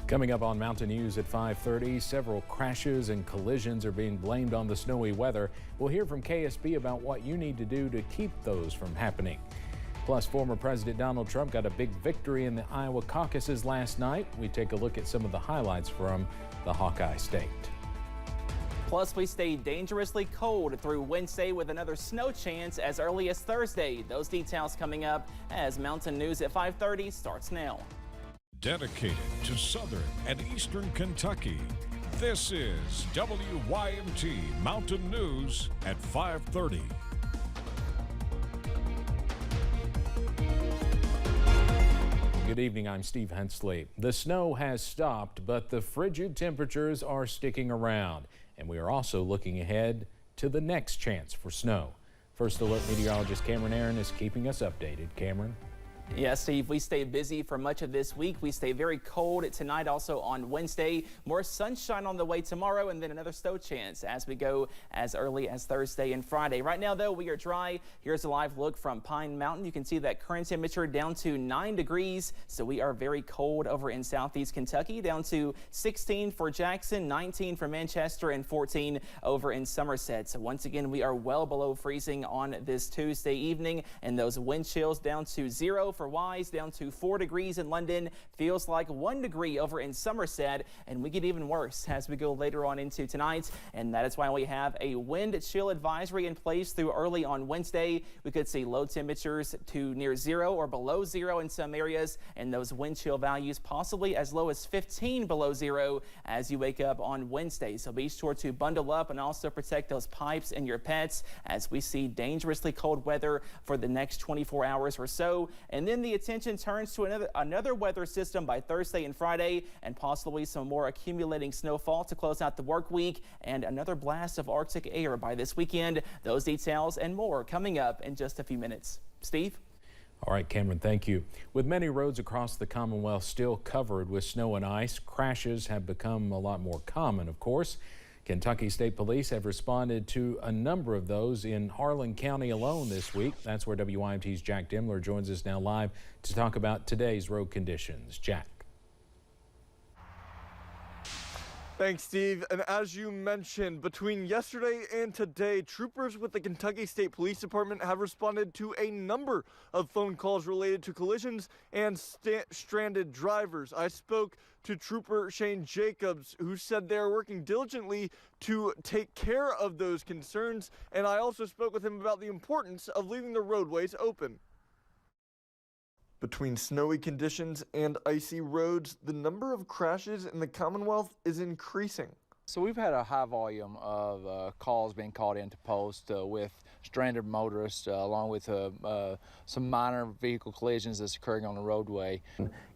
Coming up on Mountain News at 5:30, several crashes and collisions are being blamed on the snowy weather. We'll hear from KSB about what you need to do to keep those from happening. Plus, former President Donald Trump got a big victory in the Iowa caucuses last night. We take a look at some of the highlights from the Hawkeye State. Plus, we stay dangerously cold through Wednesday with another snow chance as early as Thursday. Those details coming up as Mountain News at 5:30 starts now. Dedicated to Southern and Eastern Kentucky, this is WYMT Mountain News at 5:30. Good evening, I'm Steve Hensley. The snow has stopped, but the frigid temperatures are sticking around, and we are also looking ahead to the next chance for snow. First Alert meteorologist Cameron Aaron is keeping us updated. Cameron? Yes, Steve, we stay busy for much of this week. We stay very cold tonight, also on Wednesday. More sunshine on the way tomorrow, and then another snow chance as we go as early as Thursday and Friday. Right now, though, we are dry. Here's a live look from Pine Mountain. You can see that current temperature down to 9 degrees, so we are very cold over in southeast Kentucky, down to 16 for Jackson, 19 for Manchester, and 14 over in Somerset. So once again, we are well below freezing on this Tuesday evening, and those wind chills down to 0 for Wise, down to 4 degrees in London, feels like 1 degree over in Somerset, and we get even worse as we go later on into tonight, and that is why we have a wind chill advisory in place through early on Wednesday. We could see low temperatures to near 0 or below 0 in some areas, and those wind chill values possibly as low as 15 below 0 as you wake up on Wednesday. So be sure to bundle up and also protect those pipes and your pets as we see dangerously cold weather for the next 24 hours or so. And then the attention turns to another weather system by Thursday and Friday, and possibly some more accumulating snowfall to close out the work week, and another blast of Arctic air by this weekend. Those details and more coming up in just a few minutes. Steve? All right, Cameron, thank you. With many roads across the Commonwealth still covered with snow and ice, crashes have become a lot more common, of course. Kentucky State Police have responded to a number of those in Harlan County alone this week. That's where WYMT's Jack Demler joins us now live to talk about today's road conditions. Jack. Thanks, Steve. And as you mentioned, between yesterday and today, troopers with the Kentucky State Police Department have responded to a number of phone calls related to collisions and stranded drivers. I spoke to Trooper Shane Jacobs, who said they are working diligently to take care of those concerns. And I also spoke with him about the importance of leaving the roadways open. Between snowy conditions and icy roads, the number of crashes in the Commonwealth is increasing. So we've had a high volume of calls being called into post with stranded motorists, along with some minor vehicle collisions that's occurring on the roadway.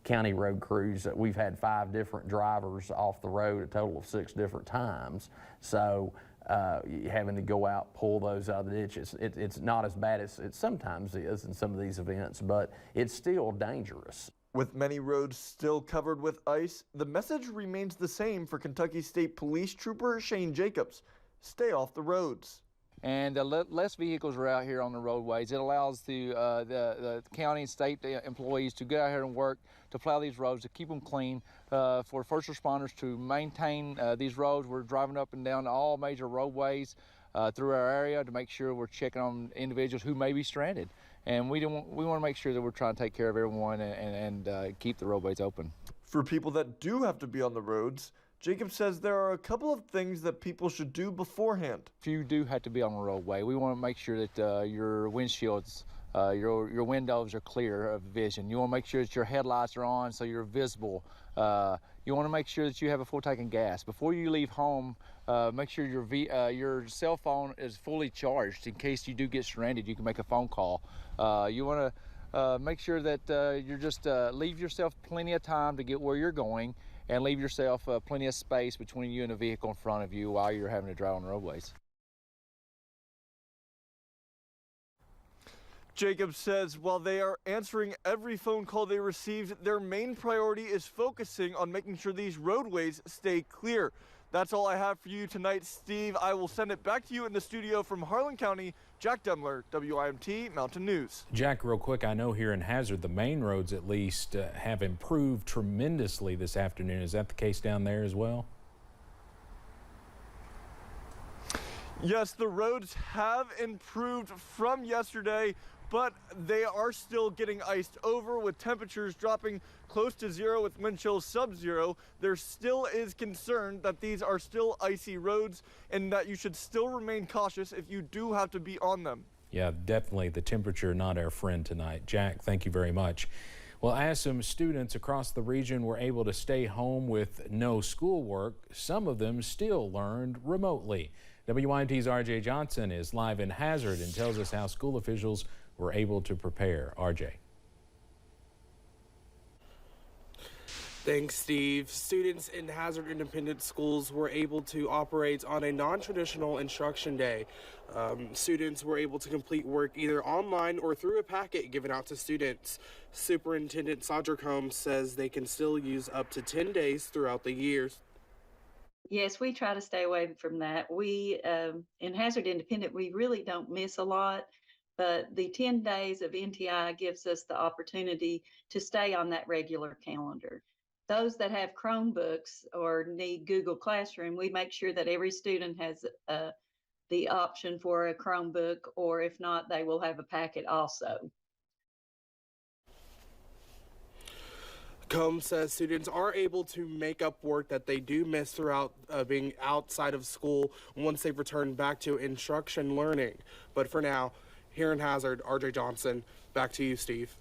County road crews, we've had 5 different drivers off the road, a total of 6 different times. So having to go out, pull those out of the ditch, it's not as bad as it sometimes is in some of these events, but it's still dangerous. With many roads still covered with ice, the message remains the same for Kentucky State Police Trooper Shane Jacobs: stay off the roads. And less vehicles are out here on the roadways. It allows the county and state employees to get out here and work to plow these roads, to keep them clean, for first responders to maintain these roads. We're driving up and down all major roadways through our area to make sure we're checking on individuals who may be stranded. And we want to make sure that we're trying to take care of everyone and keep the roadways open. For people that do have to be on the roads, Jacob says there are a couple of things that people should do beforehand. If you do have to be on the roadway, we want to make sure that your windshields, your windows are clear of vision. You want to make sure that your headlights are on so you're visible. You want to make sure that you have a full tank of gas. Before you leave home, make sure your cell phone is fully charged in case you do get stranded. You can make a phone call. You want to make sure that you just leave yourself plenty of time to get where you're going, and leave yourself plenty of space between you and the vehicle in front of you while you're having to drive on the roadways. Jacob says while they are answering every phone call they received, their main priority is focusing on making sure these roadways stay clear. That's all I have for you tonight, Steve. I will send it back to you in the studio from Harlan County. Jack Demler, WYMT Mountain News. Jack, real quick, I know here in Hazard, the main roads at least have improved tremendously this afternoon. Is that the case down there as well? Yes, the roads have improved from yesterday, but they are still getting iced over with temperatures dropping close to zero with wind chills sub-zero. There still is concern that these are still icy roads and that you should still remain cautious if you do have to be on them. Yeah, definitely the temperature not our friend tonight. Jack, thank you very much. Well, as some students across the region were able to stay home with no schoolwork, some of them still learned remotely. WYMT's RJ Johnson is live in Hazard and tells us how school officials were able to prepare. RJ. Thanks, Steve. Students in Hazard Independent Schools were able to operate on a non-traditional instruction day. Students were able to complete work either online or through a packet given out to students. Superintendent Sandra Combs says they can still use up to 10 days throughout the years. Yes, we try to stay away from that. We, in Hazard Independent, we really don't miss a lot, but the 10 days of NTI gives us the opportunity to stay on that regular calendar. Those that have Chromebooks or need Google Classroom, we make sure that every student has the option for a Chromebook, or if not, they will have a packet also. Combs says students are able to make up work that they do miss throughout being outside of school once they've returned back to instruction learning. But for now, here in Hazard, RJ Johnson, back to you, Steve.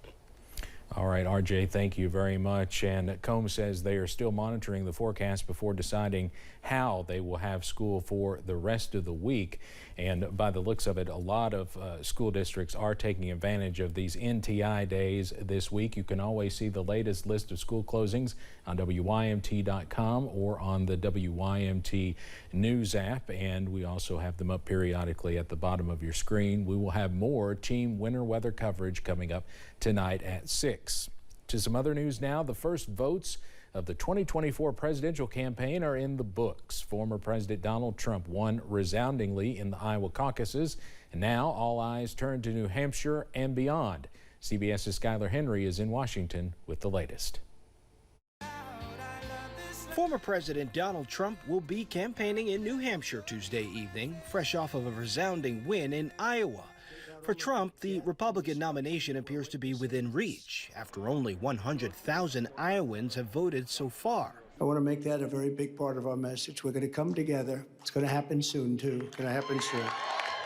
All right, RJ, thank you very much. And Combs says they are still monitoring the forecast before deciding how they will have school for the rest of the week. And by the looks of it, a lot of school districts are taking advantage of these NTI days this week. You can always see the latest list of school closings on WYMT.com or on the WYMT News app. And we also have them up periodically at the bottom of your screen. We will have more team winter weather coverage coming up tonight at 6. To some other news now. The first votes of the 2024 presidential campaign are in the books. Former President Donald Trump won resoundingly in the Iowa caucuses, and now all eyes turn to New Hampshire and beyond. CBS's Skylar Henry is in Washington with the latest. Former President Donald Trump will be campaigning in New Hampshire Tuesday evening, fresh off of a resounding win in Iowa. For Trump, the Republican nomination appears to be within reach after only 100,000 Iowans have voted so far. I want to make that a very big part of our message. We're going to come together. It's going to happen soon, too. It's going to happen soon.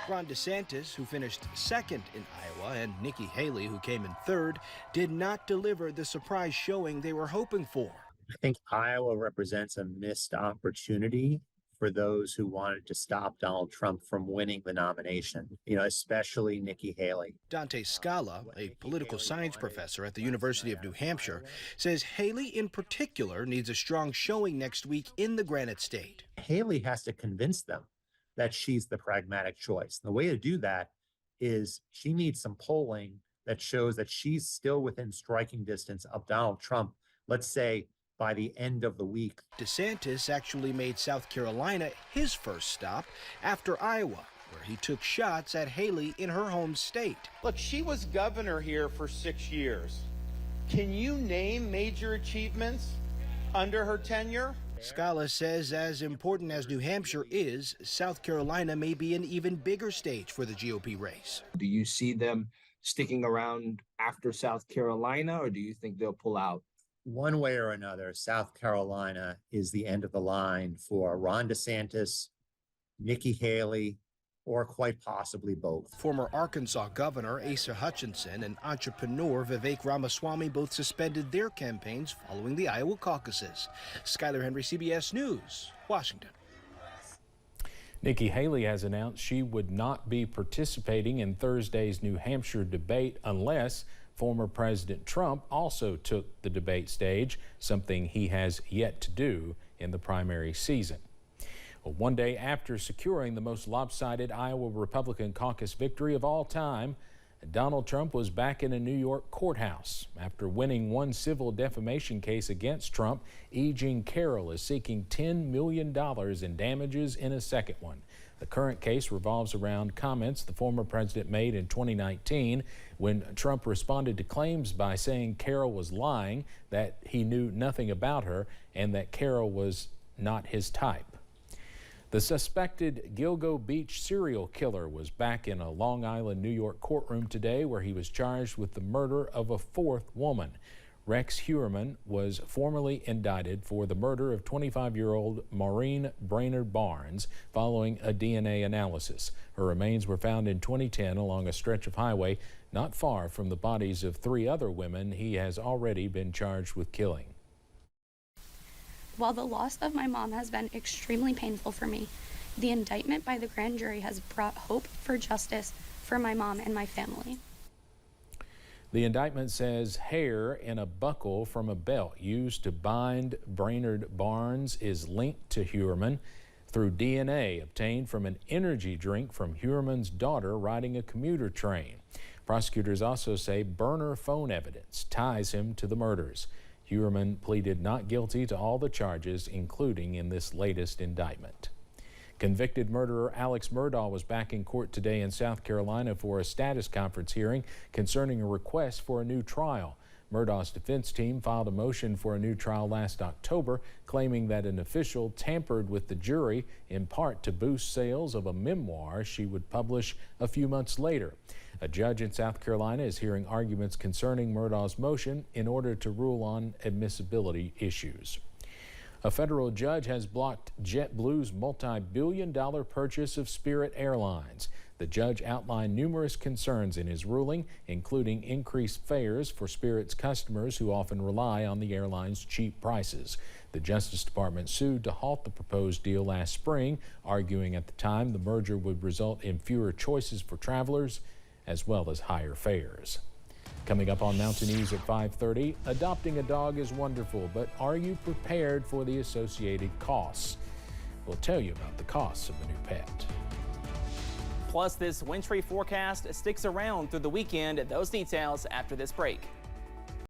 Ron DeSantis, who finished second in Iowa, and Nikki Haley, who came in third, did not deliver the surprise showing they were hoping for. I think Iowa represents a missed opportunity for those who wanted to stop Donald Trump from winning the nomination, especially Nikki Haley. Dante Scala, a political science professor at the University of New Hampshire, says Haley in particular needs a strong showing next week in the Granite State. Haley has to convince them that she's the pragmatic choice. The way to do that is she needs some polling that shows that she's still within striking distance of Donald Trump, let's say, by the end of the week. DeSantis actually made South Carolina his first stop after Iowa, where he took shots at Haley in her home state. Look, she was governor here for 6 years. Can you name major achievements under her tenure? Scala says as important as New Hampshire is, South Carolina may be an even bigger stage for the GOP race. Do you see them sticking around after South Carolina, or do you think they'll pull out? One way or another, South Carolina is the end of the line for Ron DeSantis, Nikki Haley, or quite possibly both. Former Arkansas Governor Asa Hutchinson and entrepreneur Vivek Ramaswamy both suspended their campaigns following the Iowa caucuses. Skylar Henry, CBS News, Washington. Nikki Haley has announced she would not be participating in Thursday's New Hampshire debate unless former President Trump also took the debate stage, something he has yet to do in the primary season. Well, one day after securing the most lopsided Iowa Republican caucus victory of all time, Donald Trump was back in a New York courthouse. After winning one civil defamation case against Trump, E. Jean Carroll is seeking $10 million in damages in a second one. The current case revolves around comments the former president made in 2019 when Trump responded to claims by saying Carroll was lying, that he knew nothing about her, and that Carroll was not his type. The suspected Gilgo Beach serial killer was back in a Long Island, New York courtroom today where he was charged with the murder of a fourth woman. Rex Heuermann was formally indicted for the murder of 25-year-old Maureen Brainerd Barnes following a DNA analysis. Her remains were found in 2010 along a stretch of highway not far from the bodies of 3 other women he has already been charged with killing. While the loss of my mom has been extremely painful for me, the indictment by the grand jury has brought hope for justice for my mom and my family. The indictment says hair in a buckle from a belt used to bind Brainerd Barnes is linked to Heuermann through DNA obtained from an energy drink from Heuermann's daughter riding a commuter train. Prosecutors also say burner phone evidence ties him to the murders. Heuermann pleaded not guilty to all the charges, including in this latest indictment. Convicted murderer Alex Murdaugh was back in court today in South Carolina for a status conference hearing concerning a request for a new trial. Murdaugh's defense team filed a motion for a new trial last October, claiming that an official tampered with the jury in part to boost sales of a memoir she would publish a few months later. A judge in South Carolina is hearing arguments concerning Murdaugh's motion in order to rule on admissibility issues. A federal judge has blocked JetBlue's multi-billion-dollar purchase of Spirit Airlines. The judge outlined numerous concerns in his ruling, including increased fares for Spirit's customers who often rely on the airline's cheap prices. The Justice Department sued to halt the proposed deal last spring, arguing at the time the merger would result in fewer choices for travelers as well as higher fares. Coming up on Mountain News at 5:30, adopting a dog is wonderful, but are you prepared for the associated costs? We'll tell you about the costs of a new pet. Plus, this wintry forecast sticks around through the weekend. Those details after this break.